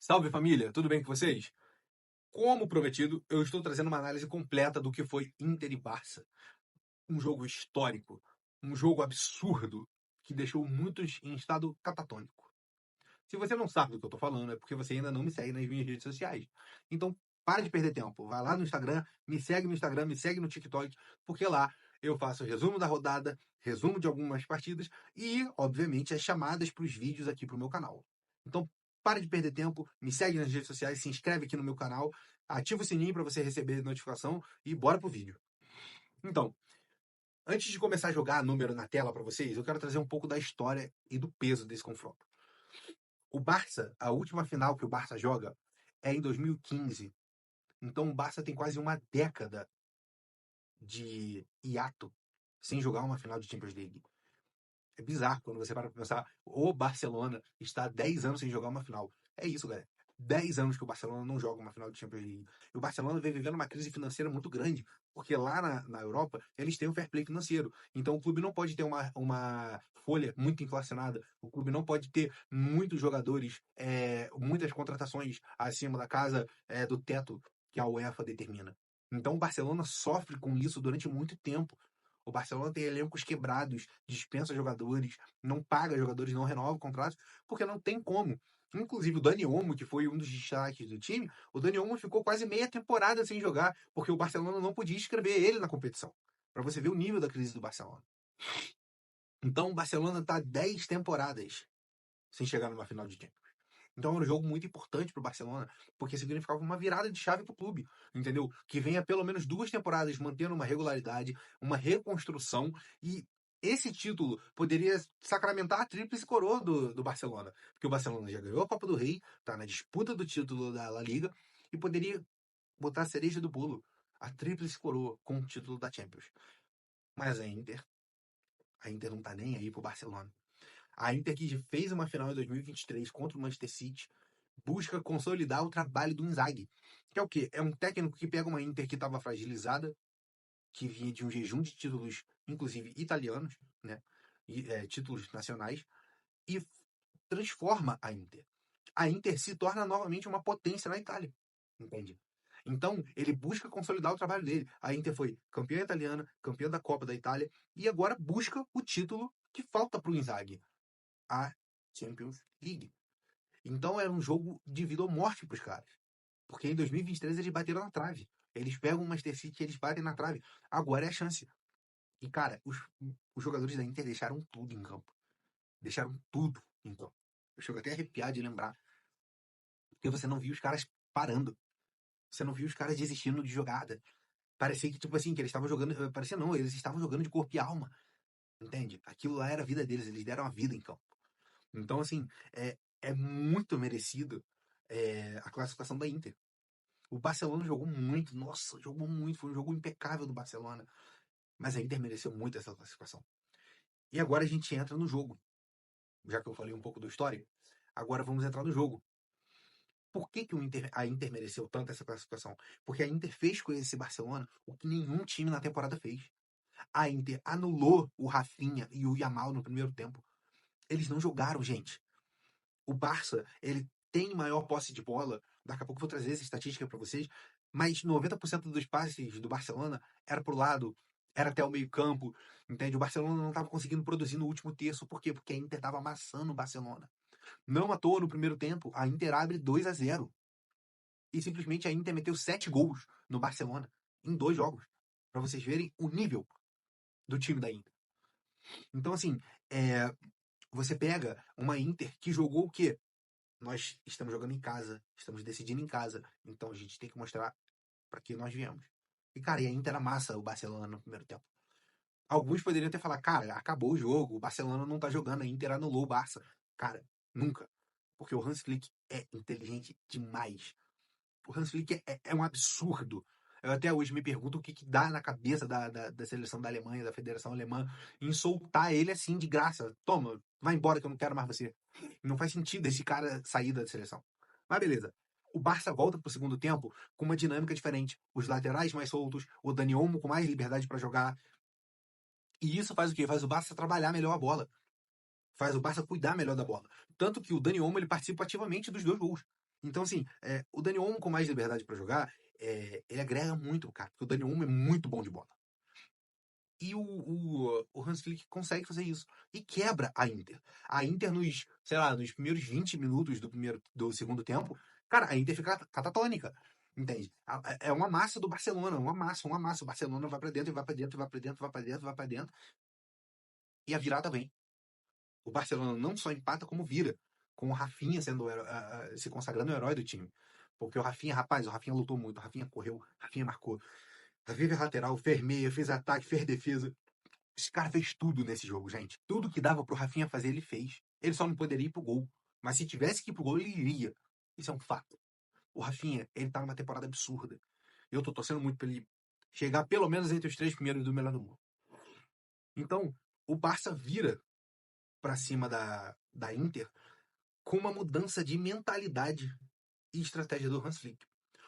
Salve família, tudo bem com vocês? Como prometido, eu estou trazendo uma análise completa do que foi Inter e Barça. Um jogo histórico, um jogo absurdo, que deixou muitos em estado catatônico. Se você não sabe do que eu estou falando, é porque você ainda não me segue nas minhas redes sociais. Então, para de perder tempo. Vai lá no Instagram, me segue no Instagram, me segue no TikTok, porque lá eu faço resumo da rodada, resumo de algumas partidas e, obviamente, as chamadas para os vídeos aqui para o meu canal. Então, para de perder tempo, me segue nas redes sociais, se inscreve aqui no meu canal, ativa o sininho para você receber notificação e bora pro vídeo. Então, antes de começar a jogar número na tela para vocês, eu quero trazer um pouco da história e do peso desse confronto. O Barça, a última final que o Barça joga é em 2015. Então o Barça tem quase uma década de hiato sem jogar uma final de Champions League. É bizarro quando você para pra pensar, o Barcelona está há 10 anos sem jogar uma final. É isso, galera. 10 anos que o Barcelona não joga uma final de Champions League. E o Barcelona vem vivendo uma crise financeira muito grande, porque lá na Europa eles têm um fair play financeiro. Então o clube não pode ter uma folha muito inflacionada, o clube não pode ter muitos jogadores, muitas contratações acima da casa do teto que a UEFA determina. Então o Barcelona sofre com isso durante muito tempo. O Barcelona tem elencos quebrados, dispensa jogadores, não paga jogadores, não renova contratos, porque não tem como. Inclusive o Dani Olmo, que foi um dos destaques do time, o Dani Olmo ficou quase meia temporada sem jogar, porque o Barcelona não podia inscrever ele na competição. Para você ver o nível da crise do Barcelona. Então o Barcelona está 10 temporadas sem chegar numa final de Champions. Então era um jogo muito importante para o Barcelona, porque significava uma virada de chave para o clube, entendeu? Que venha pelo menos 2 temporadas mantendo uma regularidade, uma reconstrução, e esse título poderia sacramentar a tríplice coroa do Barcelona, porque o Barcelona já ganhou a Copa do Rei, está na disputa do título da La Liga, e poderia botar a cereja do bolo, a tríplice coroa com o título da Champions. Mas a Inter não está nem aí pro Barcelona. A Inter que fez uma final em 2023 contra o Manchester City, busca consolidar o trabalho do Inzaghi. Que é o quê? É um técnico que pega uma Inter que estava fragilizada, que vinha de um jejum de títulos, inclusive italianos, né? Títulos nacionais, e transforma a Inter. A Inter se torna novamente uma potência na Itália. Entende? Então, ele busca consolidar o trabalho dele. A Inter foi campeã italiana, campeã da Copa da Itália, e agora busca o título que falta para o Inzaghi, a Champions League. Então era um jogo de vida ou morte para os caras. Porque em 2023 eles bateram na trave. Eles pegam o Manchester City e eles batem na trave. Agora é a chance. E, cara, os jogadores da Inter deixaram tudo em campo. Deixaram tudo em campo. Eu chego até a arrepiar de lembrar. Porque você não viu os caras parando. Você não viu os caras desistindo de jogada. Parecia que, tipo assim, que eles estavam jogando. Parecia não, eles estavam jogando de corpo e alma. Entende? Aquilo lá era a vida deles. Eles deram a vida em campo. Então, assim, é muito merecido a classificação da Inter. O Barcelona jogou muito, nossa, jogou muito, foi um jogo impecável do Barcelona. Mas a Inter mereceu muito essa classificação. E agora a gente entra no jogo. Já que eu falei um pouco do histórico, agora vamos entrar no jogo. Por que a Inter mereceu tanto essa classificação? Porque a Inter fez com esse Barcelona o que nenhum time na temporada fez. A Inter anulou o Rafinha e o Yamal no primeiro tempo. Eles não jogaram, gente. O Barça, ele tem maior posse de bola. Daqui a pouco eu vou trazer essa estatística para vocês. Mas 90% dos passes do Barcelona era pro lado, era até o meio-campo. Entende? O Barcelona não estava conseguindo produzir no último terço. Por quê? Porque a Inter estava amassando o Barcelona. Não à toa, no primeiro tempo, a Inter abre 2-0. E simplesmente a Inter meteu 7 gols no Barcelona em 2 jogos. Para vocês verem o nível do time da Inter. Então, assim, você pega uma Inter que jogou o quê? Nós estamos jogando em casa, estamos decidindo em casa, então a gente tem que mostrar para que nós viemos. E, cara, e a Inter amassa o Barcelona no primeiro tempo. Alguns poderiam ter falado, cara, acabou o jogo, o Barcelona não tá jogando, a Inter anulou o Barça. Cara, nunca. Porque o Hans Flick é inteligente demais. O Hans Flick é um absurdo. Eu até hoje me pergunto o que dá na cabeça da seleção da Alemanha, da Federação Alemã, em soltar ele assim de graça. Toma, vai embora que eu não quero mais você. Não faz sentido esse cara sair da seleção. Mas beleza. O Barça volta pro segundo tempo com uma dinâmica diferente. Os laterais mais soltos, o Dani Olmo com mais liberdade para jogar. E isso faz o quê? Faz o Barça trabalhar melhor a bola. Faz o Barça cuidar melhor da bola. Tanto que o Dani Olmo ele participa ativamente dos 2 gols. Então, assim, o Dani Olmo com mais liberdade para jogar, ele agrega muito, cara, porque o Dani Olmo é muito bom de bola. E o Hans Flick consegue fazer isso. E quebra a Inter. A Inter, sei lá, nos primeiros 20 minutos do segundo tempo, cara, a Inter fica catatônica. Entende? É uma massa do Barcelona, uma massa, uma massa. O Barcelona vai pra dentro, e vai pra dentro, e vai pra dentro, vai pra dentro, vai pra dentro. E a virada vem. O Barcelona não só empata, como vira. Com o Rafinha se consagrando o herói do time. Porque o Rafinha, rapaz, o Rafinha lutou muito, o Rafinha correu, o Rafinha marcou. O Rafinha fez lateral, fez meia, fez ataque, fez defesa. Esse cara fez tudo nesse jogo, gente. Tudo que dava pro Rafinha fazer, ele fez. Ele só não poderia ir pro gol. Mas se tivesse que ir pro gol, ele iria. Isso é um fato. O Rafinha, ele tá numa temporada absurda. Eu tô torcendo muito pra ele chegar pelo menos entre os 3 primeiros do melhor do mundo. Então, o Barça vira pra cima da Inter com uma mudança de mentalidade e estratégia do Hans Flick.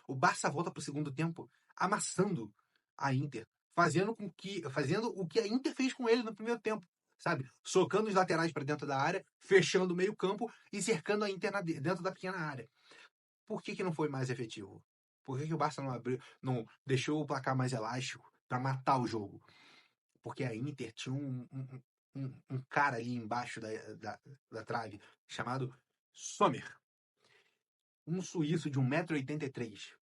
O Barça volta pro segundo tempo amassando a Inter, fazendo o que a Inter fez com ele no primeiro tempo, sabe? Socando os laterais para dentro da área, fechando o meio-campo e cercando a Inter dentro da pequena área. Por que não foi mais efetivo? Por que o Barça não deixou o placar mais elástico para matar o jogo? Porque a Inter tinha um cara ali embaixo da trave chamado Sommer, um suíço de 1,83 m,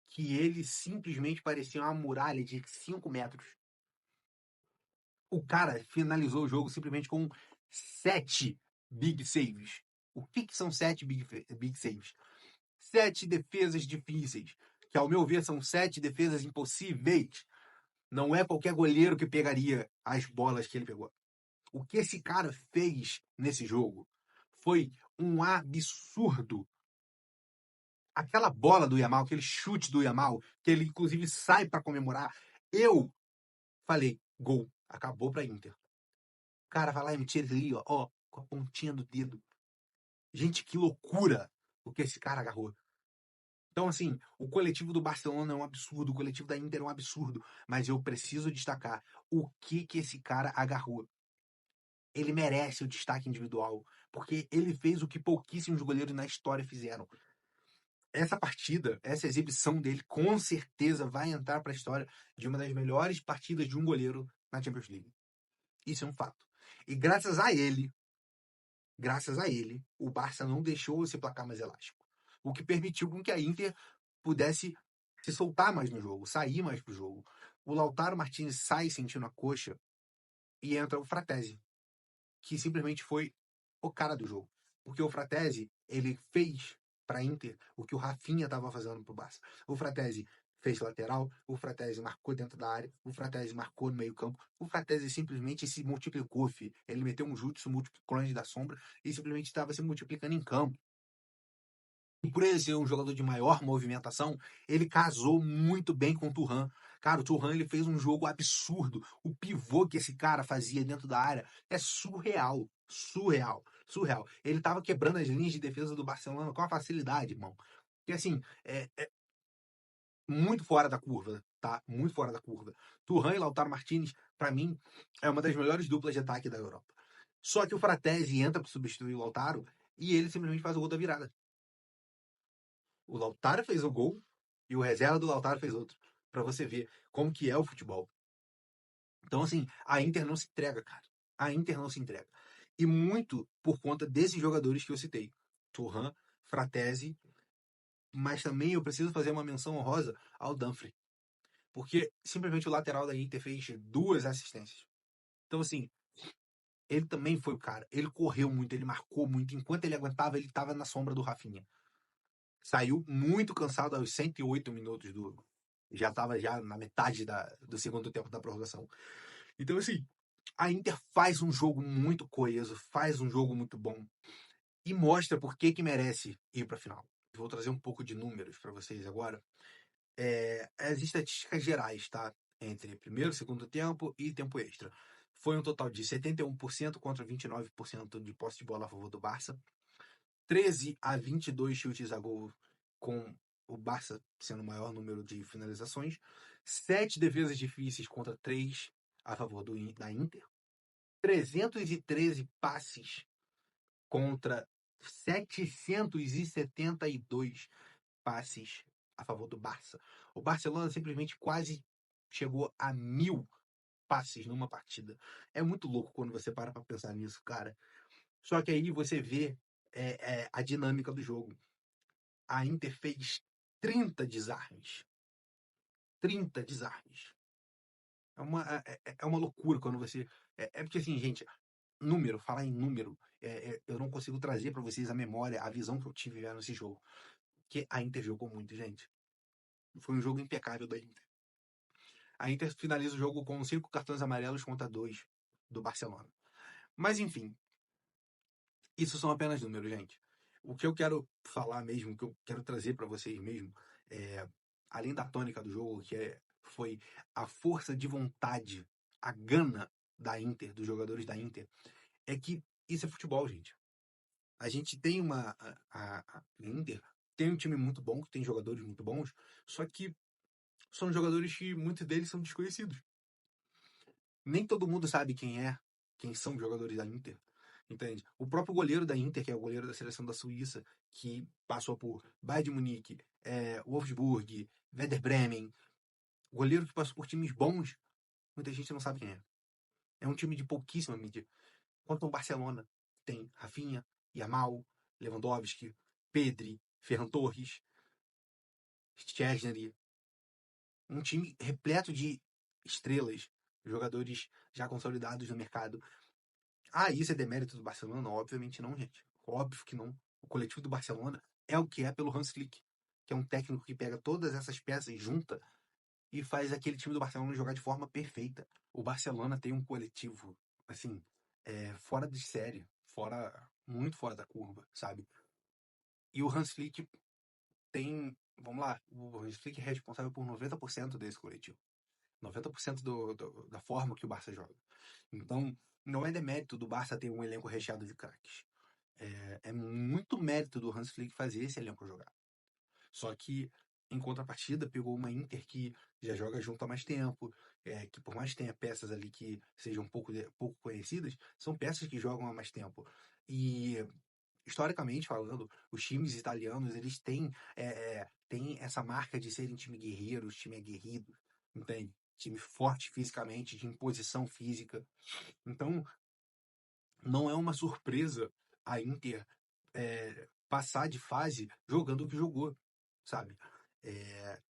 que ele simplesmente parecia uma muralha de 5 metros. O cara finalizou o jogo simplesmente com 7 big saves. O que são 7 big saves? 7 defesas difíceis, que ao meu ver são 7 defesas impossíveis. Não é qualquer goleiro que pegaria as bolas que ele pegou. O que esse cara fez nesse jogo foi um absurdo. Aquela bola do Yamal, aquele chute do Yamal, que ele inclusive sai para comemorar, eu falei, gol, acabou pra Inter. O cara vai lá e me tira ali, ó, com a pontinha do dedo. Gente, que loucura o que esse cara agarrou. Então, assim, o coletivo do Barcelona é um absurdo, o coletivo da Inter é um absurdo, mas eu preciso destacar o que esse cara agarrou. Ele merece o destaque individual, porque ele fez o que pouquíssimos goleiros na história fizeram. Essa partida, essa exibição dele, com certeza vai entrar para a história de uma das melhores partidas de um goleiro na Champions League. Isso é um fato. E graças a ele, o Barça não deixou esse placar mais elástico. O que permitiu com que a Inter pudesse se soltar mais no jogo, sair mais pro jogo. O Lautaro Martinez sai sentindo a coxa e entra o Fratesi, que simplesmente foi o cara do jogo. Porque o Fratesi, ele fez para Inter o que o Rafinha estava fazendo pro Barça. O Fratesi fez lateral, o Fratesi marcou dentro da área, o Fratesi marcou no meio-campo, o Fratesi simplesmente se multiplicou, filho. Ele meteu um jutsu clone da sombra e simplesmente estava se multiplicando em campo. E por ele ser um jogador de maior movimentação, ele casou muito bem com o Thuram. Cara, o Thuram ele fez um jogo absurdo. O pivô que esse cara fazia dentro da área é surreal. Surreal. Surreal. Ele tava quebrando as linhas de defesa do Barcelona com uma facilidade, irmão. E assim, é muito fora da curva, tá? Muito fora da curva. Thuram e Lautaro Martinez, pra mim, é uma das melhores duplas de ataque da Europa. Só que o Fratesi entra para substituir o Lautaro e ele simplesmente faz o gol da virada. O Lautaro fez o gol e o reserva do Lautaro fez outro. Pra você ver como que é o futebol. Então, assim, a Inter não se entrega, cara. A Inter não se entrega. E muito por conta desses jogadores que eu citei. Thuram, Fratesi, mas também eu preciso fazer uma menção honrosa ao Dumfries. Porque simplesmente o lateral da Inter fez 2 assistências. Então, assim, ele também foi o cara. Ele correu muito, ele marcou muito. Enquanto ele aguentava, ele estava na sombra do Rafinha. Saiu muito cansado aos 108 minutos do. Já estava já na metade do segundo tempo da prorrogação. Então, assim, a Inter faz um jogo muito coeso, faz um jogo muito bom e mostra por que merece ir para a final. Vou trazer um pouco de números para vocês agora. As estatísticas gerais, tá? Entre primeiro, segundo tempo e tempo extra. Foi um total de 71% contra 29% de posse de bola a favor do Barça. 13-22 chutes a gol, com o Barça sendo o maior número de finalizações. 7 defesas difíceis contra 3 a favor da Inter. 313 passes contra 772 passes a favor do Barça. O Barcelona simplesmente quase chegou a 1000 passes numa partida. É muito louco quando você para pra pensar nisso, cara. Só que aí você vê a dinâmica do jogo. A Inter fez 30 desarmes. 30 desarmes. É uma loucura quando você. Porque assim, gente, falar em número, eu não consigo trazer para vocês a memória, a visão que eu tive vendo esse jogo. Que a Inter jogou muito, gente. Foi um jogo impecável da Inter. A Inter finaliza o jogo com 5 cartões amarelos contra 2 do Barcelona. Mas enfim, isso são apenas números, gente. O que eu quero falar mesmo, o que eu quero trazer para vocês mesmo, além da tônica do jogo, foi a força de vontade, a gana da Inter, dos jogadores da Inter, é que isso é futebol, gente. A gente tem a Inter tem um time muito bom, que tem jogadores muito bons, só que são jogadores que muitos deles são desconhecidos. Nem todo mundo sabe quem são os jogadores da Inter, entende? O próprio goleiro da Inter, que é o goleiro da seleção da Suíça, que passou por Bayern de Munique, Wolfsburg, Werder Bremen, goleiro que passou por times bons, muita gente não sabe quem é. É um time de pouquíssima mídia. Quanto ao Barcelona, tem Rafinha, Yamal, Lewandowski, Pedri, Ferran Torres, Szczęsny, um time repleto de estrelas, jogadores já consolidados no mercado. Isso é demérito do Barcelona? Obviamente não, gente. Óbvio que não. O coletivo do Barcelona é o que é pelo Hans Flick, que é um técnico que pega todas essas peças, junta e faz aquele time do Barcelona jogar de forma perfeita. O Barcelona tem um coletivo, assim, fora de série, muito fora da curva, sabe? E o Hans Flick tem, vamos lá, o Hans Flick é responsável por 90% desse coletivo. 90% da forma que o Barça joga. Então, não é demérito do Barça ter um elenco recheado de craques. É muito mérito do Hans Flick fazer esse elenco jogar. Só que, em contrapartida, pegou uma Inter que já joga junto há mais tempo, que por mais que tenha peças ali que sejam pouco conhecidas, são peças que jogam há mais tempo. E, historicamente falando, os times italianos, eles têm essa marca de serem time guerreiros, time aguerrido, entende? Time forte fisicamente, de imposição física. Então, não é uma surpresa a Inter passar de fase jogando o que jogou, sabe?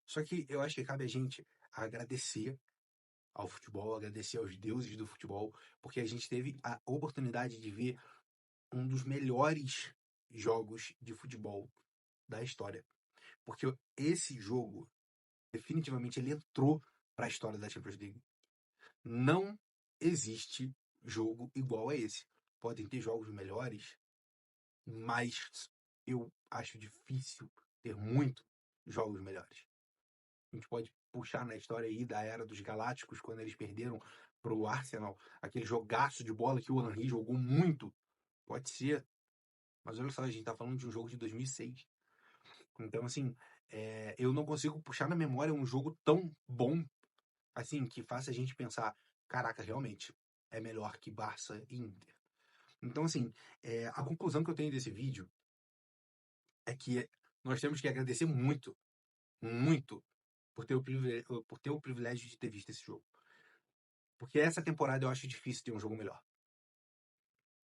Só que eu acho que cabe a gente agradecer ao futebol, agradecer aos deuses do futebol, porque a gente teve a oportunidade de ver um dos melhores jogos de futebol da história. Porque esse jogo, definitivamente, ele entrou para a história da Champions League. Não existe jogo igual a esse. Podem ter jogos melhores, mas eu acho difícil ter muito jogos melhores. A gente pode puxar na história aí da era dos Galácticos, quando eles perderam pro Arsenal, aquele jogaço de bola que o Henry jogou muito. Pode ser. Mas olha só, a gente tá falando de um jogo de 2006. Então, assim, eu não consigo puxar na memória um jogo tão bom, assim, que faça a gente pensar, caraca, realmente, é melhor que Barça e Inter. Então, assim, a conclusão que eu tenho desse vídeo é que nós temos que agradecer muito, muito, por ter o privilégio de ter visto esse jogo. Porque essa temporada eu acho difícil ter um jogo melhor.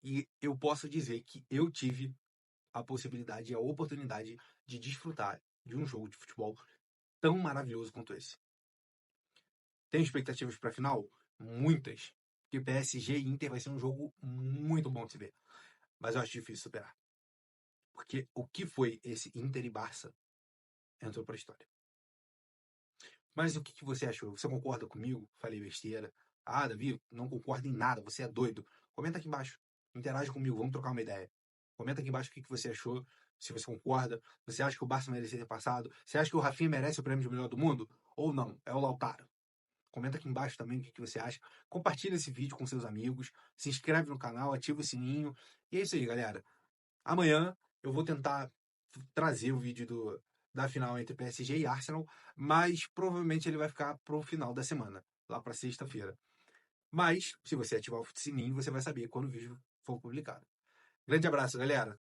E eu posso dizer que eu tive a possibilidade e a oportunidade de desfrutar de um jogo de futebol tão maravilhoso quanto esse. Tem expectativas para a final? Muitas. Porque PSG e Inter vai ser um jogo muito bom de se ver. Mas eu acho difícil superar. Porque o que foi esse Inter e Barça entrou para a história. Mas o que você achou? Você concorda comigo? Falei besteira. Davi, não concordo em nada, você é doido. Comenta aqui embaixo. Interage comigo, vamos trocar uma ideia. Comenta aqui embaixo o que você achou, se você concorda. Você acha que o Barça merecia ter passado? Você acha que o Rafinha merece o prêmio de melhor do mundo? Ou não? É o Lautaro. Comenta aqui embaixo também o que você acha. Compartilha esse vídeo com seus amigos. Se inscreve no canal, ativa o sininho. E é isso aí, galera. Amanhã eu vou tentar trazer o vídeo da final entre PSG e Arsenal, mas provavelmente ele vai ficar pro final da semana, lá para sexta-feira. Mas, se você ativar o sininho, você vai saber quando o vídeo for publicado. Grande abraço, galera!